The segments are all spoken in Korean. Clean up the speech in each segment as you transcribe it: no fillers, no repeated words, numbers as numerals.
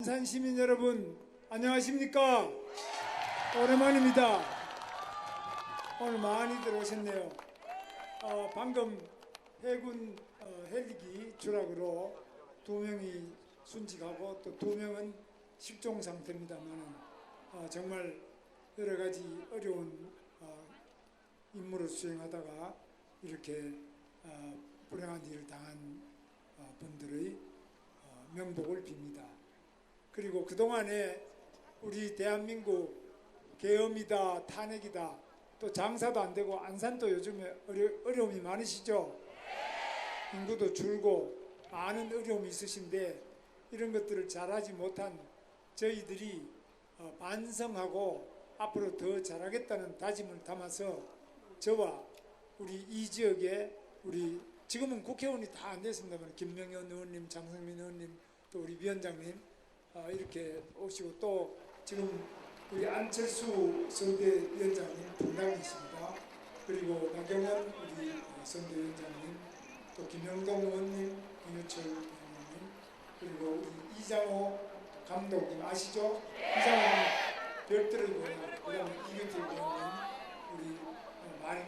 안산 시민 여러분, 안녕하십니까? 오랜만입니다. 오늘 많이들 오셨네요. 방금 해군 헬기 추락으로 2명이 순직하고 또 2명은 실종 상태입니다만 정말 여러 가지 어려운 임무를 수행하다가 이렇게 불행한 일을 당한 분들의 명복을 빕니다. 그리고 그동안에 우리 대한민국 계엄이다, 탄핵이다, 또 장사도 안 되고 안산도 요즘에 어려움이 많으시죠? 인구도 줄고 많은 어려움이 있으신데 이런 것들을 잘하지 못한 저희들이 반성하고 앞으로 더 잘하겠다는 다짐을 담아서 저와 우리 이 지역에 우리 지금은 국회의원이 다 안 됐습니다만 김명현 의원님, 장성민 의원님, 또 우리 위원장님 이렇게 오시고 또 지금 우리 안철수 선대위원장님 분당이십니다. 그리고 나경원 우리 선대위원장님, 또 김영동 의원님, 윤여철 의원님, 그리고 우리 이장호 감독님 아시죠? 이장호 별도의 의원, 그다음에 이규태 의원님, 우리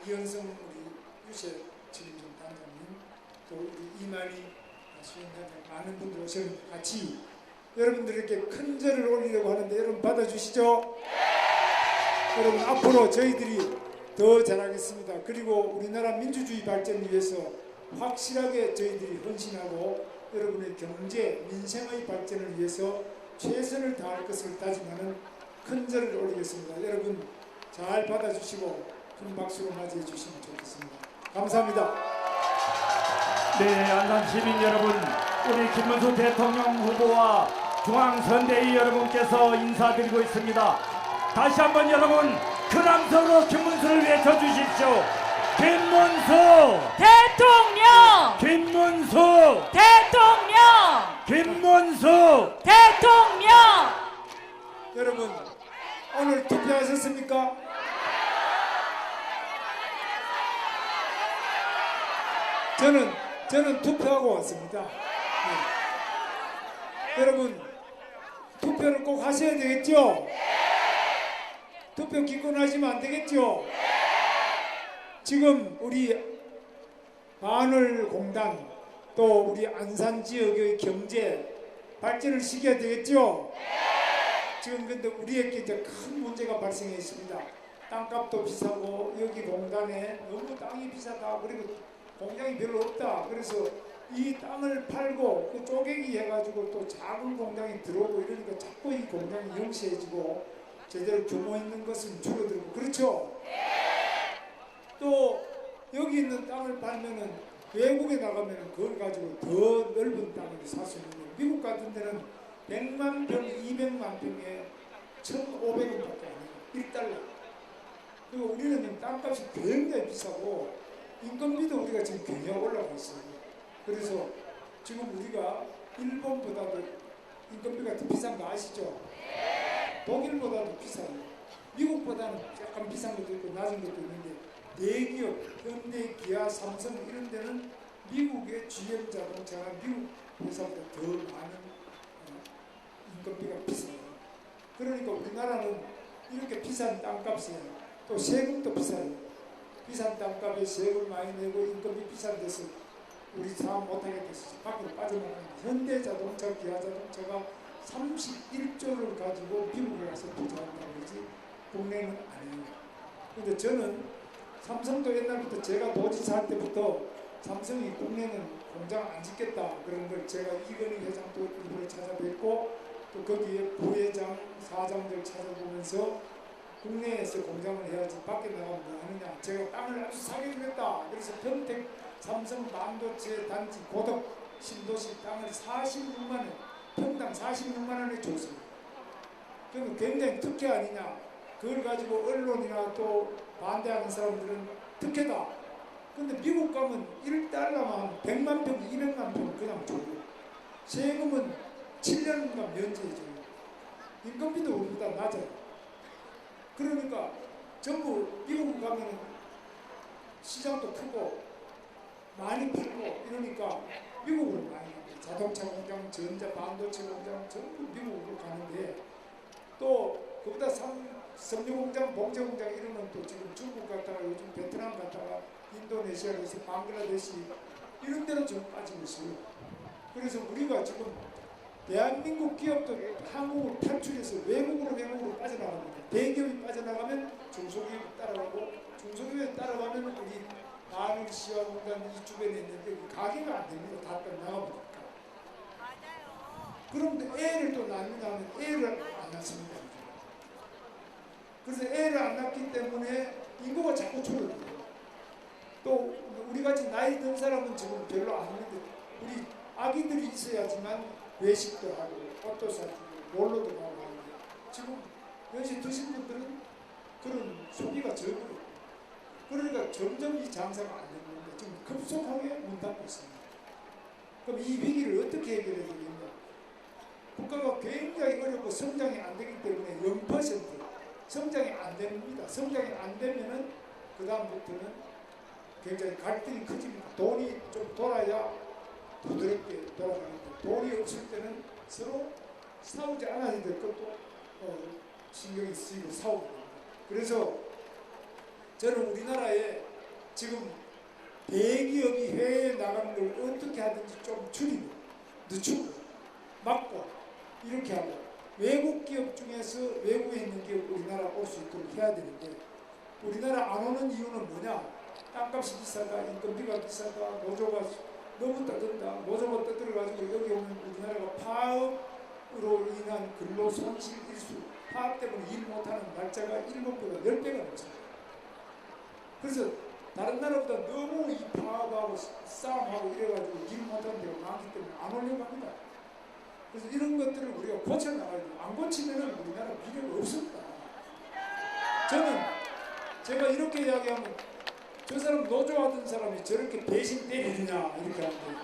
이현성 우리 유세 책임진 단장님, 또 우리 이만희 수행단장 많은 분들 오셨는데 같이 여러분들에게 큰 절을 올리려고 하는데 여러분 받아주시죠? 네. 여러분 앞으로 저희들이 더 잘하겠습니다. 그리고 우리나라 민주주의 발전을 위해서 확실하게 저희들이 헌신하고 여러분의 경제, 민생의 발전을 위해서 최선을 다할 것을 다짐하는 큰 절을 올리겠습니다. 여러분 잘 받아주시고 큰 박수로 맞이해 주시면 좋겠습니다. 감사합니다. 네, 안산 시민 여러분, 우리 김문수 대통령 후보와 중앙선대위 여러분께서 인사드리고 있습니다. 다시 한번 여러분 큰 함성으로 김문수를 외쳐주십시오. 김문수 대통령! 김문수 대통령! 김문수 대통령! 여러분 오늘 투표하셨습니까? 저는 투표하고 왔습니다. 네. 여러분 투표를 꼭 하셔야 되겠죠? 투표 기권하시면 안 되겠죠? 지금 우리 마늘공단 또 우리 안산 지역의 경제 발전을 시켜야 되겠죠? 지금 근데 우리에게 이제 큰 문제가 발생해 있습니다. 땅값도 비싸고 여기 공단에 너무 땅이 비싸다. 그리고 공장이 별로 없다. 그래서 이 땅을 팔고 그 쪼개기 해가지고 또 작은 공장이 들어오고 이러니까 자꾸 이 공장이 영시해지고 제대로 규모 있는 것은 줄어들고 그렇죠? 또 여기 있는 땅을 팔면은 외국에 나가면은 그걸 가지고 더 넓은 땅을 살 수 있는 거예요. 미국 같은 데는 100만 평, 200만 평에 1,500원밖에 안 해요. 1달러. 그리고 우리는 땅값이 굉장히 비싸고 인건비도 우리가 지금 굉장히 올라가 있어요. 그래서 지금 우리가 일본보다도 인건비가 더 비싼 거 아시죠? 독일보다도 비싸요. 미국보다는 약간 비싼 것도 있고 낮은 것도 있는데 대기업, 현대, 기아, 삼성 이런 데는 미국의 GM 자동차가 미국 회사보다 더 많은 인건비가 비싸요. 그러니까 우리나라는 이렇게 비싼 땅값에 또 세금도 비싸요. 비싼 땅값에 세금을 많이 내고 인건비 비싼 데서 우리 사업 못하게 돼서 밖으로 빠져나가는 현대자동차, 기아자동차가 31조를 가지고 미국에 가서 투자한다고 그러지 국내는 안 해요. 근데 저는 삼성도 옛날부터 제가 도지사 할 때부터 삼성이 국내는 공장 안 짓겠다 그런 걸 제가 이건희 회장도 일부러 찾아뵙고 또 거기에 부회장, 사장들 찾아보면서 국내에서 공장을 해야지 밖에 나가면 뭐 하느냐. 제가 땅을 아주 사게 주겠다. 그래서 평택 삼성 반도체 단지 고덕 신도시 땅을 46만 원, 평당 46만 원에 줬습니다. 그러면 굉장히 특혜 아니냐. 그걸 가지고 언론이나 또 반대하는 사람들은 특혜다. 근데 미국 가면 1달러만 100만 평, 200만 평 그냥 줘요. 세금은 7년간 면제해줘요. 인건비도 우리보다 낮아요. 그러니까 전부 미국 가면 시장도 크고 많이 팔고 이러니까 미국으로 많이 갑니다. 자동차 공장, 전자 반도체 공장 전부 미국으로 전부 다 섬유공장, 봉제공장 이러면 또 지금 중국 갔다가 요즘 베트남 갔다가 인도네시아에서 방글라데시 이런 데로 좀 빠지고 있어요. 그래서 우리가 지금 대한민국 기업도 한국을 탈출해서 외국으로 빠져나갑니다. 대기업이 빠져나가면 중소기업이 따라가고 중소기업이 따라가면 우리 마늘 씨와 공단 이 주변에 있는데 가게가 안 됩니다. 다 나가보니까. 그럼 애를 또 낳는다면 애를 안 낳습니다. 그래서 애를 안 낳기 때문에 인구가 자꾸 줄어들어요. 또 우리같이 나이 든 사람은 지금 별로 안 있는데 우리 아기들이 있어야지만 외식도 하고 옷도 사주고 놀러도 가고 하는데 지금 연세 드신 분들은 그런 소비가 적어요. 그러니까 점점 이 장사가 안 되는데 지금 급속하게 문 닫고 있습니다. 그럼 이 위기를 어떻게 해결해야 되겠냐? 국가가 굉장히 어렵고 성장이 안 되기 때문에 0% 성장이 안 됩니다. 성장이 안 되면은 그 다음부터는 굉장히 갈등이 커집니다. 돈이 좀 돌아야 부드럽게 돌아가는데 돈이 없을 때는 서로 싸우지 않아야 될 것도 신경이 쓰이고 싸우고 됩니다. 그래서 저는 우리나라에 지금 대기업이 해외에 나가는 걸 어떻게 하든지 좀 줄이고 늦추고 막고 이렇게 하고 외국 기업 중에서 외국에 있는 기업 우리나라 올 수 있도록 해야 되는데 우리나라 안 오는 이유는 뭐냐? 땅값이 비싸다, 인건비가 비싸다, 노조가 너무 떠든다, 노조가 떠들어가지고 여기 오면 우리나라가 파업으로 인한 근로 손실 일수, 파업 때문에 일 못하는 날짜가 일본보다 10배가 넘습니다. 그래서 다른 나라보다 너무 이 파업하고 싸움하고 이래가지고 일 못하는 데가 많기 때문에 안 오려고 합니다. 그래서 이런 것들을 우리가 고쳐나가야 돼요. 안 고치면 우리나라 미래가 없습니다. 저는 제가 이렇게 이야기하면 저 사람 노조하던 사람이 저렇게 배신 때리느냐 이렇게 하는데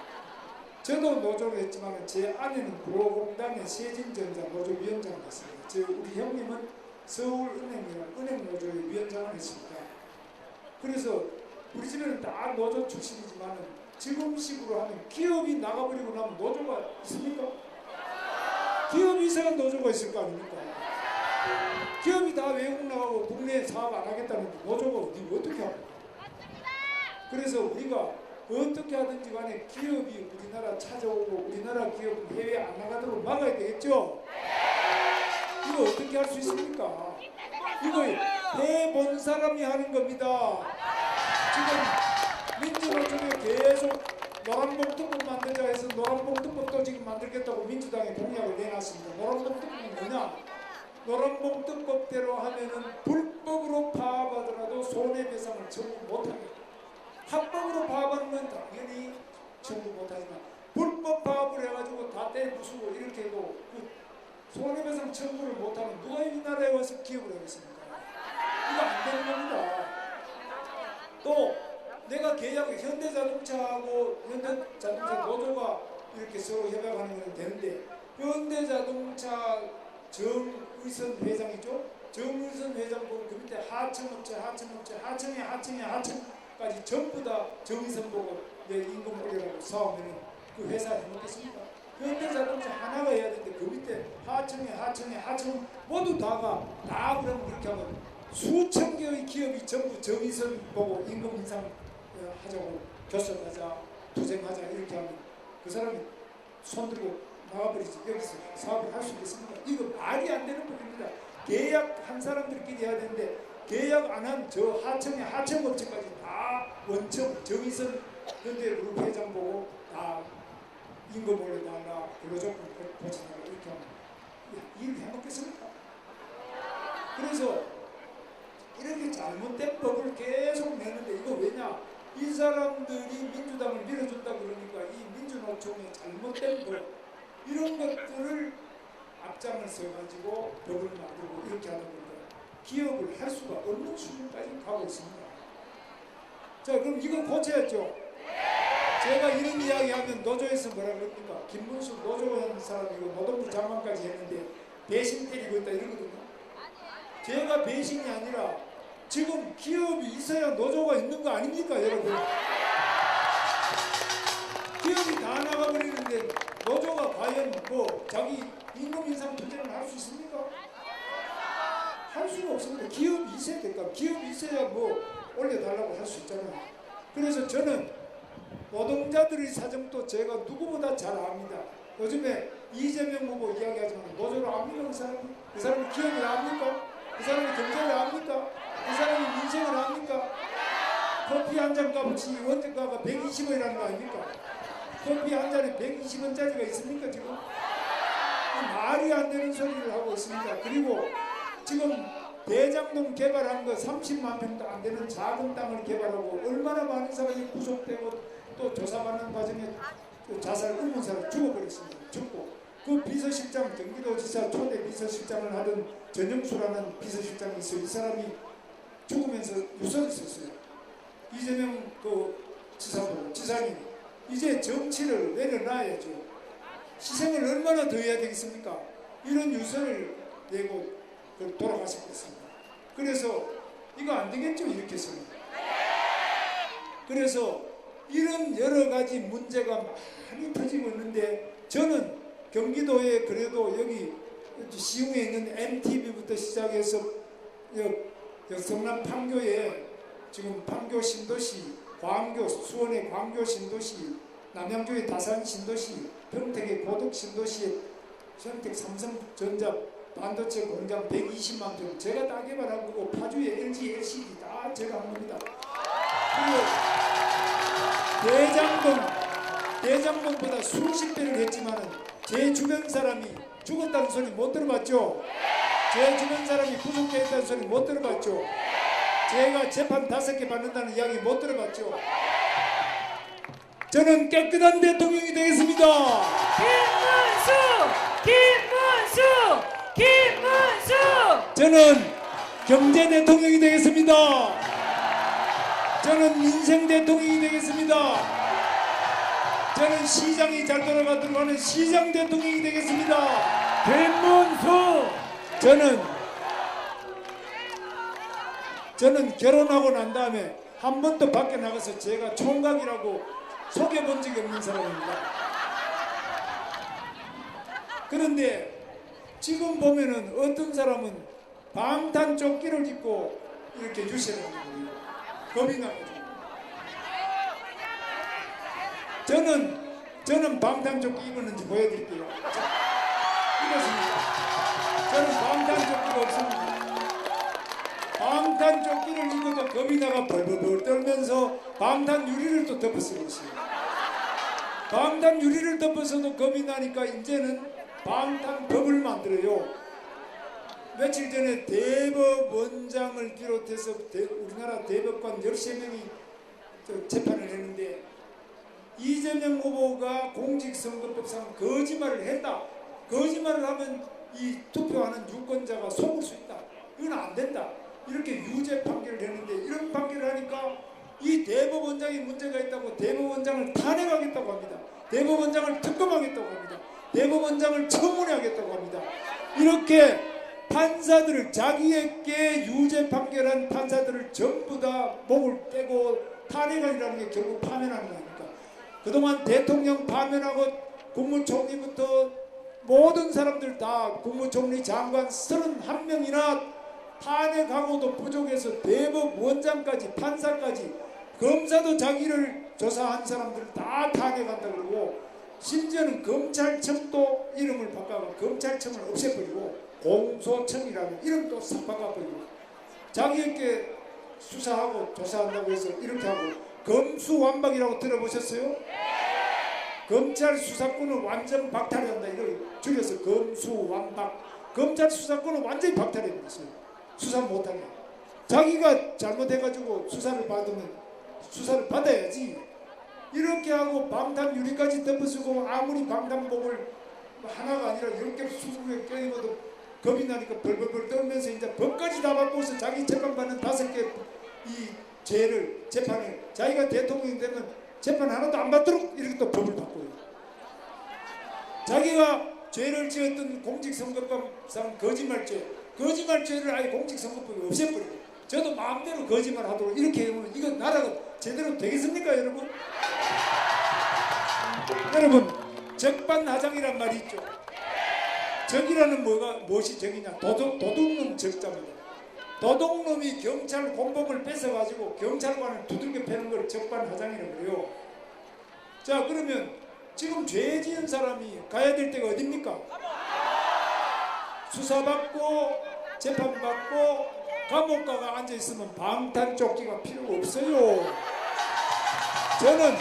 저도 노조를 했지만 제 아내는 구로공단의 세진전자 노조위원장을 했습니다. 우리 형님은 서울은행이라는 은행노조의 위원장을 했습니다. 그래서 우리 집에는 다 노조 출신이지만 지금식으로 하면 기업이 나가버리고 나면 노조가 있습니까? 기업이 있어야 노조가 있을 거 아닙니까? 기업이 다 외국 나가고 국내에 사업 안 하겠다는데 노조가 어떻게 합니까? 그래서 우리가 어떻게 하든지 간에 기업이 우리나라 찾아오고 우리나라 기업은 해외 안 나가도록 막아야 되겠죠? 이거 어떻게 할 수 있습니까? 이거 해본 사람이 하는 겁니다. 지금 민주노총에 계속 노란봉투법 만들자 해서 노란봉투법도 지금 만들겠다고 민주당에 공약을 내놨습니다. 노란봉투법은 뭐냐? 노란봉투법대로 하면은 불법으로 파업하더라도 손해배상을 청구 못합니다. 합법으로 파업하는 건 당연히 청구 못하지만 불법 파업을 해가지고 다 떼부수고 이렇게 해도 그 손해배상 청구를 못하면 누가 이 나라에 와서 기업을 하겠습니까? 이거 안 되는 겁니다. 또 내가 계약을 현대자동차하고 현대자동차 노조가 이렇게 서로 협약하는 건 되는데 현대자동차 정의선 회장이죠. 정의선 회장 보고 그 밑에 하청업체 하청까지 전부 다 정의선 보고 내 임금 올리라고 싸우면 그 회사 해먹겠습니까? 현대자동차 하나가 해야 되는데 그 밑에 하청 모두 다 그럼 그렇게 하면 수천 개의 기업이 전부 정의선 보고 임금 인상 하자고 교섭하자 투쟁하자 이렇게 하면 그 사람이 손들고 나가버리지 여기서 사업을 할 수 있겠습니까? 이거 말이 안 되는 부분입니다. 계약한 사람들끼리 해야 되는데 계약 안 한 저 하청업체까지 다 원청 정의선 현대그룹 회장 보고 다 임금 올려달라 근로조건 보장하라 이렇게 하면 일을 해먹겠습니까? 그래서 이렇게 잘못된 법을 계속 내는데 이거 왜냐? 이 사람들이 민주당을 밀어준다 그러니까 이 민주노총의 잘못된 법 이런 것들을 앞장을 서가지고 법을 만들고 이렇게 하다 보니까 기업을 할 수가 없는 수준까지 가고 있습니다. 자, 그럼 이거 고쳐야죠. 제가 이런 이야기하면 노조에서 뭐라 그럽니까? 김문수 노조원 사람이고 노동부 장관까지 했는데 배신 때리고 있다 이러거든요. 제가 배신이 아니라 지금 기업이 있어야 노조가 있는 거 아닙니까, 여러분? 기업이 다 나가버리는데 노조가 과연 뭐 자기 임금 인상 투쟁을 할 수 있습니까? 없습니다. 기업이 있어야 될까? 기업이 있어야 뭐 올려달라고 할 수 있잖아요. 그래서 저는 노동자들의 사정도 제가 누구보다 잘 압니다. 요즘에 이재명 후보 이야기하지만 노조를 압니까? 그 사람이? 그 사람이 기업을 압니까? 그 사람이 경제를 압니까? 그 사람이 민생을 압니까? 커피 한 잔 값이 원재가가 120원이라는 거 아닙니까? 커피 한 잔에 120원짜리가 있습니까 지금? 말이 안 되는 소리를 하고 있습니다. 그리고 지금 대장동 개발한 거 30만 평도 안 되는 작은 땅을 개발하고 얼마나 많은 사람이 구속되고 또 조사받는 과정에 자살 의문사를 죽어버렸습니다. 죽고 그 비서실장 경기도지사 초대 비서실장을 하던 전영수라는 비서실장이 있어요. 이 사람이 죽으면서 유서를 썼어요. 이재명 지사님 이제 정치를 내려놔야죠. 희생을 얼마나 더 해야 되겠습니까? 이런 유서를 내고 돌아가셨습니다. 그래서 이거 안 되겠죠 이렇게 해서는. 그래서 이런 여러 가지 문제가 많이 터지고 있는데 저는 경기도에 그래도 여기 시흥에 있는 MTV부터 시작해서 성남 판교에 지금 판교 신도시, 광교, 수원의 광교 신도시, 남양주의 다산 신도시, 평택의 고덕 신도시에 평택 삼성전자 반도체 공장 120만 평 제가 다 개발한 거고 파주의 LG, LCD 다 제가 한 겁니다. 그리고 대장동보다 수십 배를 했지만은 제 주변 사람이 죽었다는 소리 못 들어봤죠? 제 주변 사람이 구속됐다는 소리 못 들어봤죠? 제가 재판 5개 받는다는 이야기 못 들어봤죠? 저는 깨끗한 대통령이 되겠습니다. 김문수! 저는 경제 대통령이 되겠습니다. 저는 민생 대통령이 되겠습니다. 저는 시장이 잘 돌아가도록 하는 시장 대통령이 되겠습니다. 김문수! 저는 결혼하고 난 다음에 한 번도 밖에 나가서 제가 총각이라고 속여본 적이 없는 사람입니다. 그런데 지금 보면은 어떤 사람은 방탄조끼를 입고 이렇게 유세를 하는 거예요. 겁이 나가지고. 저는 방탄조끼 입었는지 보여드릴게요. 이렇습니다. 저는 방탄조끼가 없습니다. 방탄조끼를 입어도 겁이 나가 벌벌벌 떨면서 방탄 유리를 또 덮어 쓰고 있어요. 방탄 유리를 덮어서도 겁이 나니까 이제는 방탄법을 만들어요. 며칠 전에 대법원장을 비롯해서 우리나라 대법관 13명이 재판을 했는데 이재명 후보가 공직선거법상 거짓말을 했다. 거짓말을 하면 이 투표하는 유권자가 속을 수 있다. 이건 안 된다. 이렇게 유죄 판결을 했는데 이런 판결을 하니까 이 대법원장이 문제가 있다고 대법원장을 탄핵하겠다고 합니다. 대법원장을 특검하겠다고 합니다. 대법원장을 청문회하겠다고 합니다. 이렇게 판사들을 자기에게 유죄 판결한 판사들을 전부 다 목을 떼고 탄핵하리라는 게 결국 파면하는 거 아닙니까? 그동안 대통령 파면하고 국무총리부터 모든 사람들 다 국무총리 장관 31명이나 탄핵하고도 부족해서 대법원장까지 판사까지 검사도 자기를 조사한 사람들을 다 탄핵한다 그러고 심지어는 검찰청도 이름을 바꿔서 검찰청을 없애버리고 공소청이라는 이름도 싹 바꿔버리고 자기에게 수사하고 조사한다고 해서 이렇게 하고 검수완박이라고 들어보셨어요? 검찰 수사권을 완전 박탈한다 이걸 줄여서 검수완박. 검찰 수사권을 완전히 박탈해버렸어요. 수사 못하게. 자기가 잘못해가지고 수사를 받으면 수사를 받아야지. 이렇게 하고 방탄 유리까지 덮어쓰고 아무리 방탄복을 하나가 아니라 10개 20개 껴입어도 겁이 나니까 벌벌벌 떨면서 이제 법까지 다 바꿔서 자기 재판받는 5개 이 죄를 재판을 자기가 대통령이 되면 재판 하나도 안 받도록 이렇게 또 법을 바꿔요. 자기가 죄를 지었던 공직선거법상 거짓말죄를 아예 공직선거법에 없애버리고 저도 마음대로 거짓말하도록 이렇게 하면 이거 나라가 제대로 되겠습니까 여러분? 여러분 적반하장이란 말이 있죠. 적이라는 무엇이 적이냐? 도둑놈 적자입니다. 도둑놈이 경찰 공범을 뺏어가지고 경찰관을 두들겨 패는 걸 적반하장이라고 그래요. 자, 그러면 지금 죄 지은 사람이 가야 될 때가 어딥니까? 수사받고 재판받고 감옥 가가 앉아있으면 방탄조끼가 필요가 없어요. 저는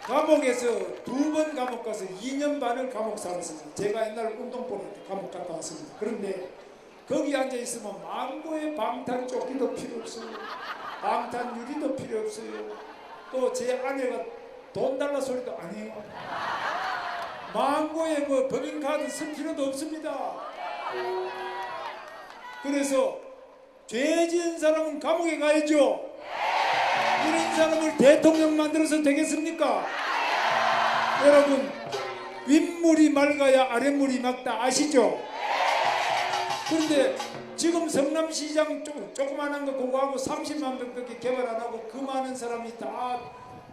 감옥에서 2번 감옥 가서 2년 반을 감옥 살았습니다. 제가 옛날 운동본한테 감옥 갔다 왔습니다. 그런데 거기 앉아있으면 망고의 방탄조끼도 필요 없어요. 방탄유리도 필요 없어요. 또 제 아내가 돈 달라 소리도 안 해요. 망고에 뭐 법인카드 쓸 필요도 없습니다. 그래서 죄 지은 사람은 감옥에 가야죠. 이런 사람을 대통령 만들어서 되겠습니까? 여러분, 윗물이 맑아야 아랫물이 맑다 아시죠? 그런데 지금 성남시장 조그만한 거 그거 하고 30만 평밖에 개발 안 하고 그 많은 사람이 다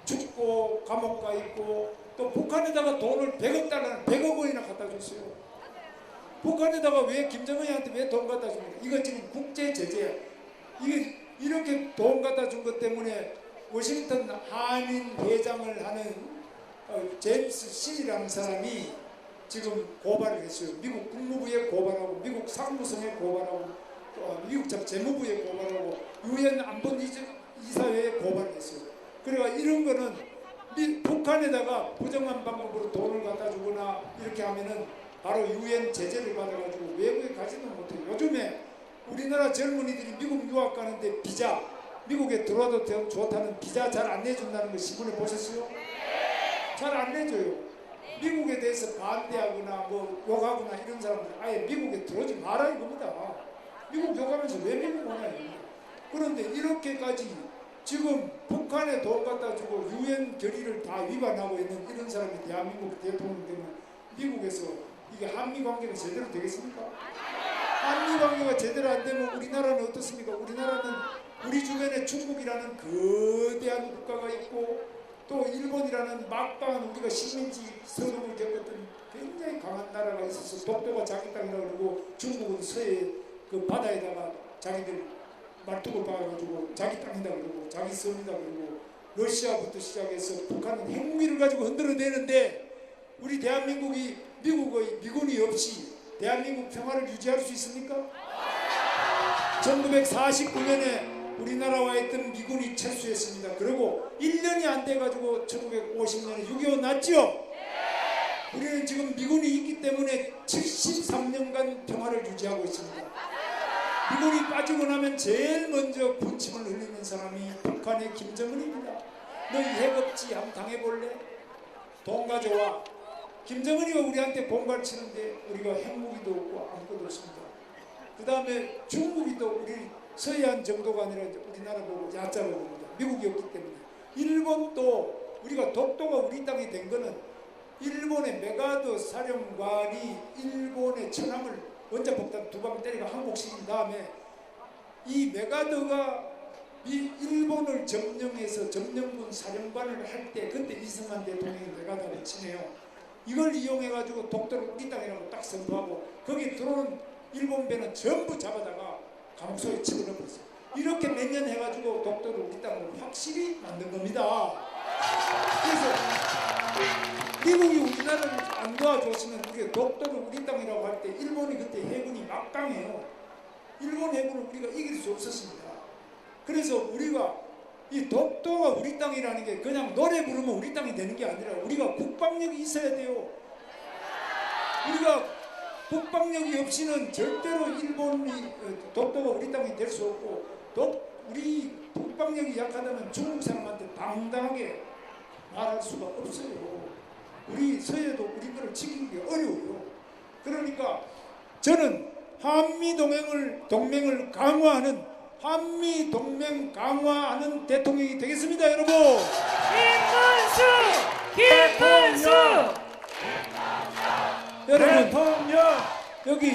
죽고 감옥 가 있고, 또 북한에다가 돈을 100억 달러는 100억 원이나 갖다 줬어요. 북한에다가 왜 김정은이한테 왜 돈 갖다 줍니까? 이거 지금 국제 제재야. 이게 이렇게 돈 갖다 준 것 때문에 워싱턴 한인 회장을 하는 제임스 실이라는 사람이 지금 고발을 했어요. 미국 국무부에 고발하고 미국 상무성에 고발하고 미국 재무부에 고발하고 유엔 안보이사회에 고발을 했어요. 그러니까 이런 거는 북한에다가 부정한 방법으로 돈을 갖다 주거나 이렇게 하면은 바로 유엔 제재를 받아가지고 외국에 가지도 못해요. 요즘에 우리나라 젊은이들이 미국 유학 가는데 비자, 미국에 들어와도 좋다는 비자 잘 안 내준다는 거 신문에 보셨어요? 잘 안 내줘요. 미국에 대해서 반대하거나 뭐 욕하거나 이런 사람들 아예 미국에 들어오지 마라 이겁니다. 미국 욕하면서 왜 미국 오냐 이겁니다. 그런데 이렇게까지 지금 북한에 돈 갖다 주고 유엔 결의를 다 위반하고 있는 이런 사람이 대한민국 대통령 되면 미국에서 이게 한미 관계가 제대로 되겠습니까? 한미 관계가 제대로 안 되면 우리나라는 어떻습니까? 우리나라는 우리 주변에 중국이라는 거대한 국가가 있고 또 일본이라는 막강한 우리가 식민지 서름을 겪었던 굉장히 강한 나라가 있어서 독도가 자기 땅이라고 그러고 중국은 서해 그 바다에다가 자기들 말뚝을 박아가지고 자기 땅이다 그러고 자기 섬이다 그러고 러시아부터 시작해서 북한은 핵무기를 가지고 흔들어대는데 우리 대한민국이 미국의 미군이 없이 대한민국 평화를 유지할 수 있습니까? 1949년에 우리나라와 있던 미군이 철수했습니다. 그리고 1년이 안 돼가지고 1950년에 6.25 났죠? 우리는 지금 미군이 있기 때문에 73년간 평화를 유지하고 있습니다. 미군이 빠지고 나면 제일 먼저 군침을 흘리는 사람이 북한의 김정은입니다. 너희 핵 없지? 한번 당해볼래? 돈 가져와. 김정은이가 우리한테 bombar을 치는데 우리가 핵무기도 없고 아무것도 없습니다. 그 다음에 중국이 또 우리 서해안 정도가 아니라 우리나라 보고 야자로 봅니다. 미국이 없기 때문에. 일본도 우리가 독도가 우리 땅이 된 거는 일본의 메가더 사령관이 일본의 천함을 원자폭탄 2방 때리고 항복시킨 다음에 이 메가더가 일본을 점령해서 점령군 사령관을 할 때 그때 이승만 대통령이 메가더를 치네요. 이걸 이용해가지고 독도를 우리 땅이라고 딱 선포하고 거기 들어오는 일본 배는 전부 잡아다가 감옥소에 집어넣었어요. 이렇게 몇 년 해가지고 독도를 우리 땅으로 확실히 만든 겁니다. 그래서 미국이 우리나라를 안 도와줬으면 우리가 독도를 우리 땅이라고 할 때 일본이 그때 해군이 막강해요. 일본 해군을 우리가 이길 수 없었습니다. 그래서 우리가 이 독도가 우리 땅이라는 게 그냥 노래 부르면 우리 땅이 되는 게 아니라 우리가 국방력이 있어야 돼요. 우리가 국방력이 없이는 절대로 일본이 독도가 우리 땅이 될 수 없고 우리 국방력이 약하다면 중국 사람한테 당당하게 말할 수가 없어요. 우리 서해도 우리 거를 지키기 어려워요. 그러니까 저는 한미동맹을 강화하는 한미동맹 강화하는 대통령이 되겠습니다, 여러분. 김문수 여러분 대통령 여기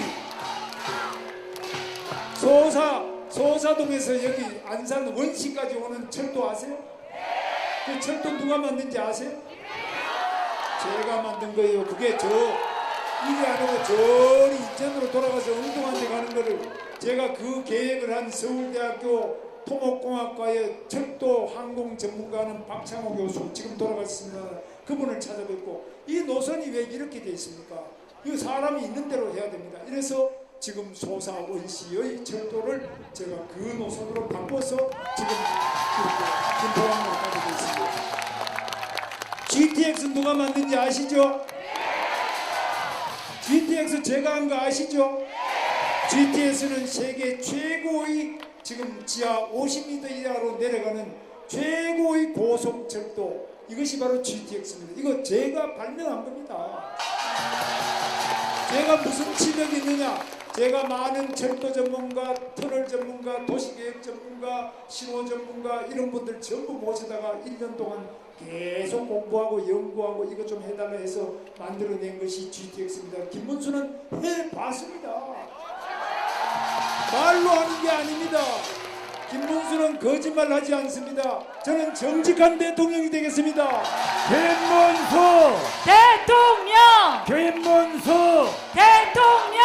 소사동에서 여기 안산 원시까지 오는 철도 아세요? 그 철도 누가 만든지 아세요? 제가 만든 거예요. 그게 이게 아니고 저리 이전으로 돌아가서 운동한 데 가는 거를 제가 그 계획을 한 서울대학교 토목공학과의 철도 항공 전문가는 박창호 교수, 지금 돌아가셨습니다. 그분을 찾아뵙고 이 노선이 왜 이렇게 돼 있습니까? 이 사람이 있는 대로 해야 됩니다. 이래서 지금 소사 원시의 철도를 제가 그 노선으로 바꿔서 지금 이렇게 김포항으로 가게 됐습니다. GTX 누가 만든지 아시죠? GTX 제가 한 거 아시죠? GTS는 세계 최고의 지금 지하 50m 이하로 내려가는 최고의 고속철도, 이것이 바로 GTX입니다. 이거 제가 발명한 겁니다. 제가 무슨 지력이 있느냐? 제가 많은 철도 전문가, 터널 전문가, 도시계획 전문가, 신호 전문가 이런 분들 전부 모시다가 1년 동안 계속 공부하고 연구하고 이것 좀 해달라 해서 만들어낸 것이 GTX입니다. 김문수는 해봤습니다. 말로 하는 게 아닙니다. 김문수는 거짓말하지 않습니다. 저는 정직한 대통령이 되겠습니다. 김문수! 대통령! 김문수! 대통령!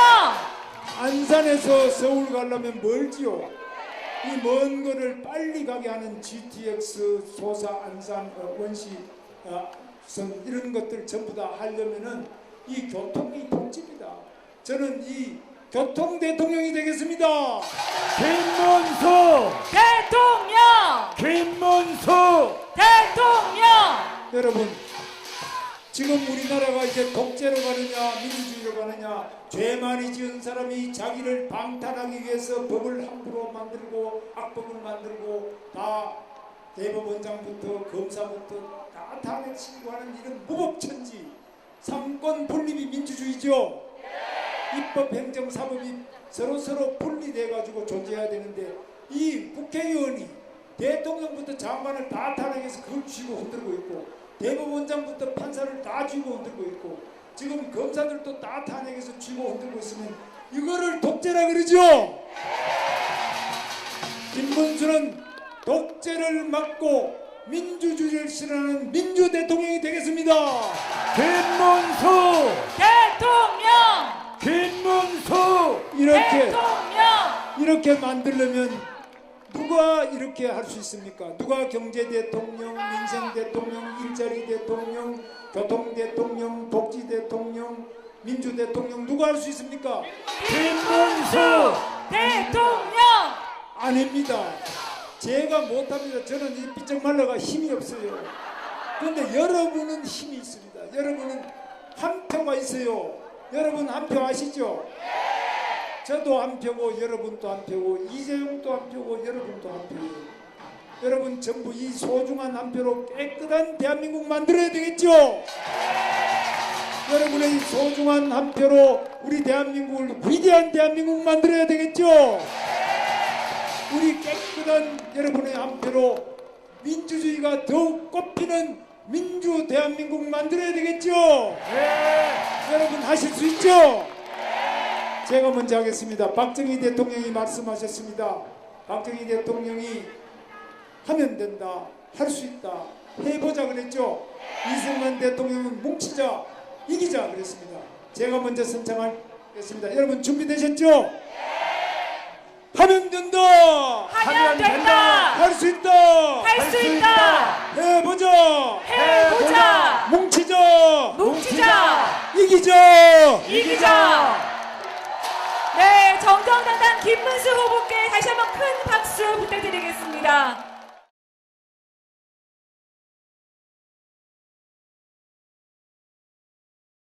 안산에서 서울 가려면 멀지요. 이 먼 거를 빨리 가게 하는 GTX, 소사, 안산, 원시 선 이런 것들 전부 다 하려면은 이 교통이 복지입니다. 저는 이 교통 대통령이 되겠습니다. 김문수! 대통령! 김문수! 대통령! 여러분, 지금 우리나라가 이제 독재로 가느냐 민주주의로 가느냐, 죄 많이 지은 사람이 자기를 방탄하기 위해서 법을 함부로 만들고 악법을 만들고 다 대법원장부터 검사부터 다 탄핵시키고 하는 이런 무법천지, 삼권 분립이 민주주의죠. 입법, 행정, 사법이 서로 분리돼 가지고 존재해야 되는데 이 국회의원이 대통령부터 장관을 다 탄핵해서 그걸 쥐고 흔들고 있고, 대법원장부터 판사를 다 쥐고 흔들고 있고, 지금 검사들도 다 탄핵해서 쥐고 흔들고 있으면 이거를 독재라 그러죠. 김문수는 독재를 막고 민주주의를 실현하는 민주 대통령이 되겠습니다. 김문수! 대통령! 김문수! 이렇게 만들려면 누가 이렇게 할 수 있습니까? 누가 경제 대통령, 민생 대통령, 일자리 대통령, 교통 대통령, 복지 대통령, 민주 대통령 누가 할 수 있습니까? 김문수! 대통령! 아닙니다. 제가 못합니다. 저는 이 삐쩍 말라가 힘이 없어요. 그런데 여러분은 힘이 있습니다. 여러분은 한 표가 있어요. 여러분 한 표 아시죠? 저도 한 표고 여러분도 한 표고 이재용도 한 표고 여러분도 한 표예요. 여러분 전부 이 소중한 한 표로 깨끗한 대한민국 만들어야 되겠죠? 여러분의 소중한 한 표로 우리 대한민국을 위대한 대한민국 만들어야 되겠죠? 우리 깨끗한 여러분의 한 표로 민주주의가 더욱 꽃피는 민주 대한민국 만들어야 되겠죠? 여러분 하실 수 있죠? 제가 먼저 하겠습니다. 박정희 대통령이 말씀하셨습니다. 박정희 대통령이 하면 된다, 할 수 있다, 해보자 그랬죠. 이승만 대통령은 뭉치자, 이기자 그랬습니다. 제가 먼저 선창하겠습니다. 여러분 준비되셨죠? 하면 된다, 하면 된다! 할 수 있다, 할 수 있다! 해보자, 해보자! 뭉치자, 뭉치자! 이기자. 이기자! 네, 정정당당 김문수 후보께 다시 한번 큰 박수 부탁드리겠습니다.